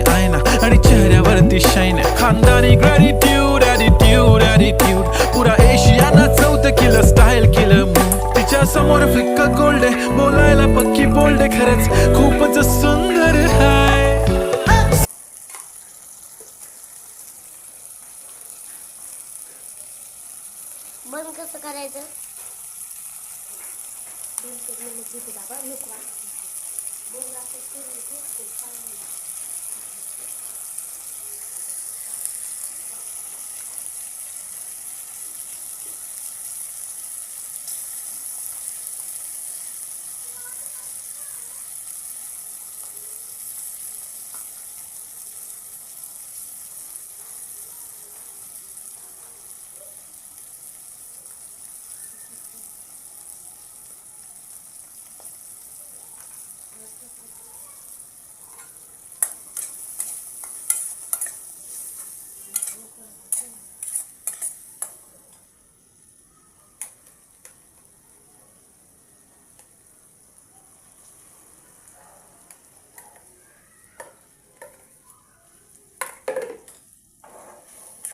आयना आणि चेहऱ्यावरती शाईन. खानदानी ग्रॅटिट्यूड ॲटिट्यूड ॲटिट्यूड, पुरा एशिया नाचवतं केलं स्टाईल केलं मूड. तिच्या समोर फिक्क गोल्ड आहे, बोलायला पक्की बोल्ड आहे, खरंच खूपच सुंदर हाय. बंद कसं करायचं?